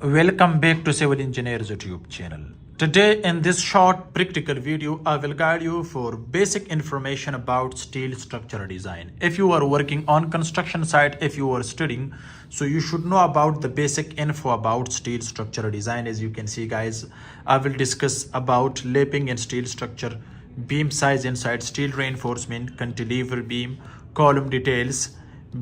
Welcome back to Civil Engineers YouTube channel. Today in this short practical video, I will guide you for basic information about steel structure design. If you are working on construction site, if you are studying, so you should know about the basic info about steel structure design. As you can see guys, I will discuss about lapping and steel structure, beam size inside, steel reinforcement, cantilever beam, column details,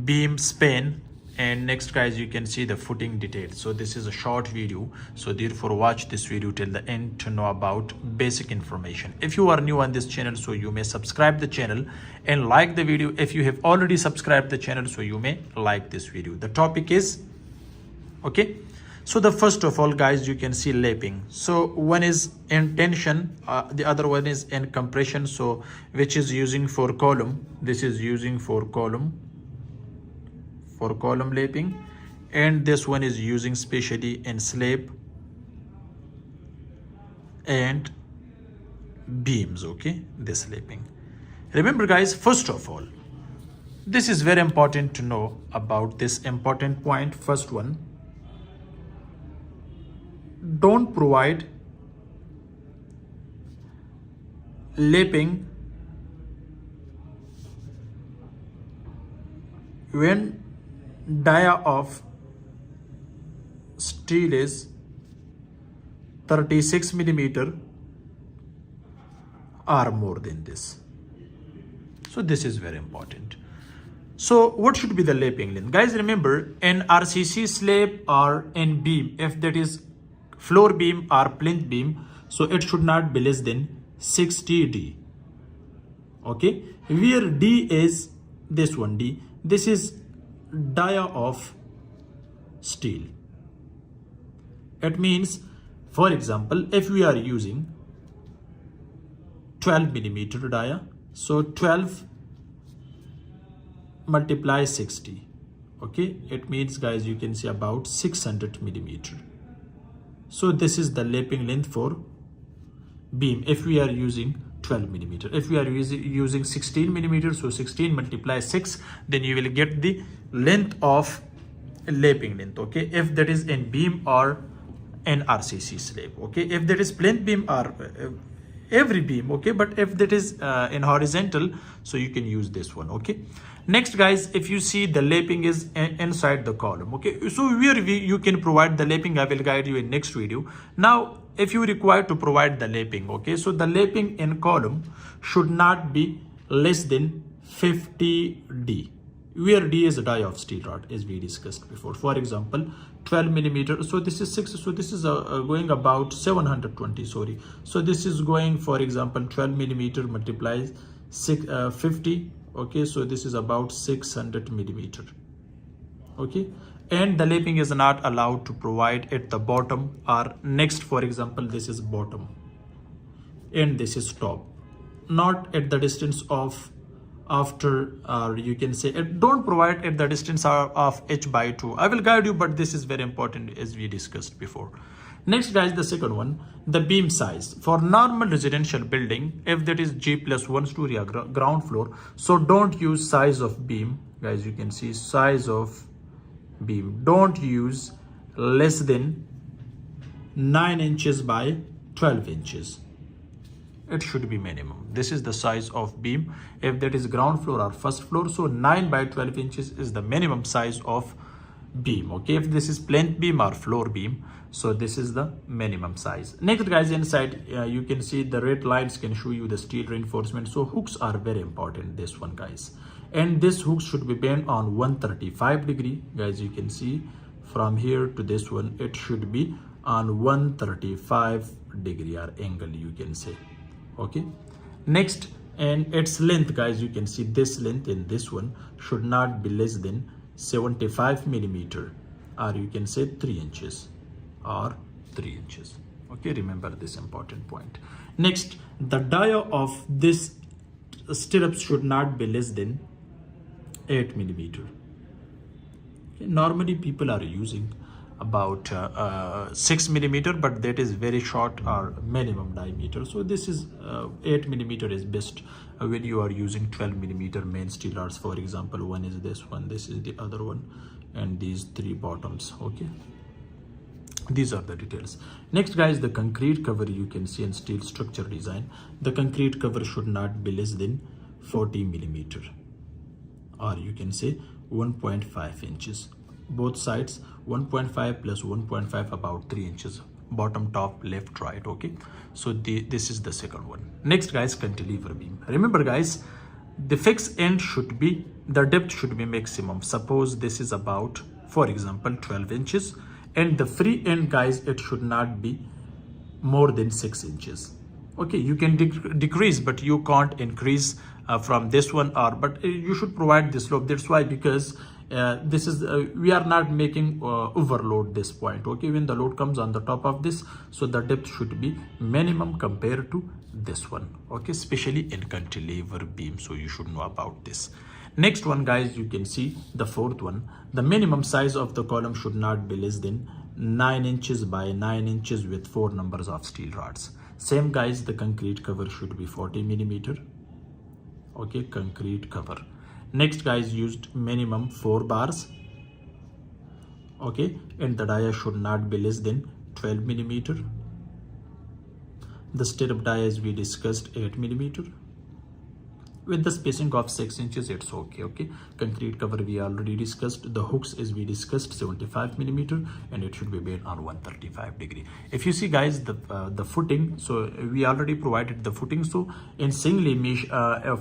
beam span, and next guys you can see the footing details. So this is a short video, so therefore watch this video till the end to know about basic information. If you are new on this channel, so you may subscribe the channel and like the video. If you have already subscribed the channel, so you may like this video. The topic is okay. So the first of all guys, you can see lapping. So one is in tension, the other one is in compression, so which is using for column. This is using for column lapping, and this one is using specially in slab and beams. Okay, this lapping. Remember guys, first of all, this is very important to know about this important point. First one, don't provide lapping when dia of steel is 36 millimeter or more than this. So this is very important. So what should be the lapping length? Guys, remember in RCC slab or in beam, if that is floor beam or plinth beam, so it should not be less than 60D. Okay, where D is this one, D, this is dia of steel. It means, for example, if we are using 12 millimeter dia, so 12 multiply 60. Okay, it means guys you can see about 600 millimeter. So this is the lapping length for beam if we are using 12 millimeter. If we are using 16 millimeter, so 16 multiply 6, then you will get the length of lapping length. Okay, if that is in beam or in RCC slab. Okay, if that is plinth beam or every beam. Okay, but if that is in horizontal, so you can use this one. Okay, next guys, if you see the lapping is inside the column. Okay, so where you can provide the lapping, I will guide you in next video. Now if you require to provide the lapping, okay, so the lapping in column should not be less than 50D, where D is a die of steel rod as we discussed before. For example, 12 millimeter, so this is 6, so this is going about 720, sorry, so this is going, for example, 12 millimeter multiplies 50. Okay, so this is about 600 millimeter. Okay, and the lapping is not allowed to provide at the bottom or next. For example, this is bottom and this is top, not at the distance of after, you can say don't provide at the distance of h/2. I will guide you, but this is very important as we discussed before. Next guys, the second one, the beam size for normal residential building, if that is G+1 story or ground floor, so don't use size of beam. Guys, you can see size of beam, don't use less than 9 inches by 12 inches. It should be minimum. This is the size of beam if that is ground floor or first floor, so 9 by 12 inches is the minimum size of beam. Okay, if this is plinth beam or floor beam, so this is the minimum size. Next guys, inside you can see the red lines can show you the steel reinforcement. So hooks are very important, this one guys, and this hook should be bent on 135 degree. Guys, you can see from here to this one, it should be on 135 degree or angle, you can say. Okay, next, and its length guys, you can see this length in this one should not be less than 75 millimeter, or you can say 3 inches or 3 inches. Okay, remember this important point. Next, the dia of this stirrups should not be less than 8 millimeter. Okay, normally people are using about 6 millimeter, but that is very short or minimum diameter. So this is 8 millimeter is best when you are using 12 millimeter main steel rods. For example, one is this one, this is the other one, and these three bottoms. Okay, These are the details. Next guys, the concrete cover you can see in steel structure design. The concrete cover should not be less than 40 millimeter, or you can say 1.5 inches. Both sides 1.5 plus 1.5, about 3 inches. Bottom, top, left, right. Okay, so this is the second one. Next guys, cantilever beam. Remember guys, the fixed end should be, the depth should be maximum. Suppose this is about, for example, 12 inches, and the free end guys, it should not be more than 6 inches. Okay, you can decrease, but you can't increase from this one, or but you should provide this slope. That's why, because this is we are not making overload this point. Okay, when the load comes on the top of this, so the depth should be minimum compared to this one. Okay, especially in cantilever beam, so you should know about this. Next one guys, you can see the fourth one. The minimum size of the column should not be less than 9 inches by 9 inches with 4 numbers of steel rods. Same guys, the concrete cover should be 40 millimeter. Okay, concrete cover. Next guys, used minimum 4 bars. Okay, and the dia should not be less than 12 millimeter. The stirrup dia, as we discussed, 8 millimeter. With the spacing of 6 inches, it's okay. Okay, concrete cover we already discussed. The hooks, as we discussed, 75 millimeter, and it should be made on 135 degree. If you see guys, the footing, so we already provided the footing. So in single mesh,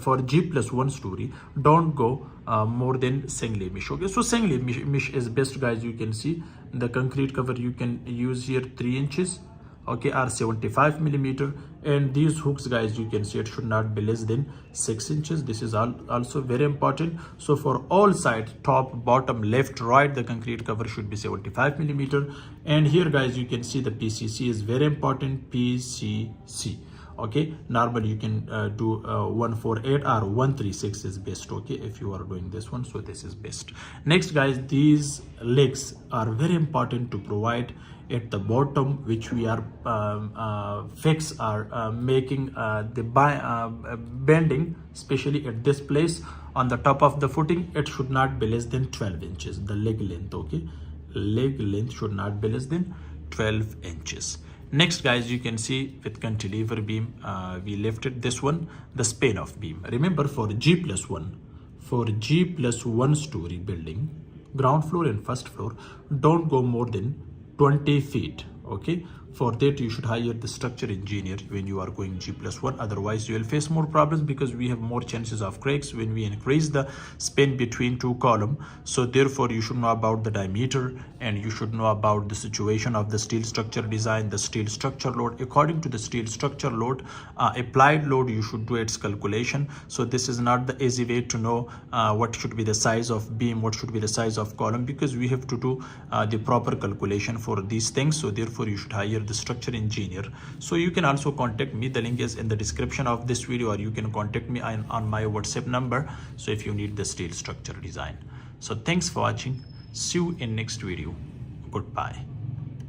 for G+1 story, don't go more than single mesh. Okay, so single mesh is best guys. You can see the concrete cover you can use here 3 inches. Okay, or 75 millimeter, and these hooks guys, you can see it should not be less than 6 inches. This is also very important. So for all sides, top, bottom, left, right, the concrete cover should be 75 millimeter. And here guys, you can see the PCC is very important. PCC. Okay, normally you can do 148 or 136 is best. Okay, if you are doing this one, so this is best. Next guys, these legs are very important to provide at the bottom, which we are fix or making the bending, especially at this place on the top of the footing. It should not be less than 12 inches, the leg length. Okay, leg length should not be less than 12 inches. Next guys, you can see with cantilever beam, we lifted this one, the span of beam. Remember, for G+1 story building, ground floor and first floor, don't go more than 20 feet. Okay, for that you should hire the structure engineer when you are going G+1. Otherwise you will face more problems, because we have more chances of cracks when we increase the span between two columns. So therefore you should know about the diameter, and you should know about the situation of the steel structure design, the steel structure load. According to the steel structure load, applied load, you should do its calculation. So this is not the easy way to know what should be the size of beam, what should be the size of column, because we have to do the proper calculation for these things. So therefore you should hire the structure engineer. So you can also contact me. The link is in the description of this video, or you can contact me on my WhatsApp number. So if you need the steel structure design. So thanks for watching. See you in next video. Goodbye.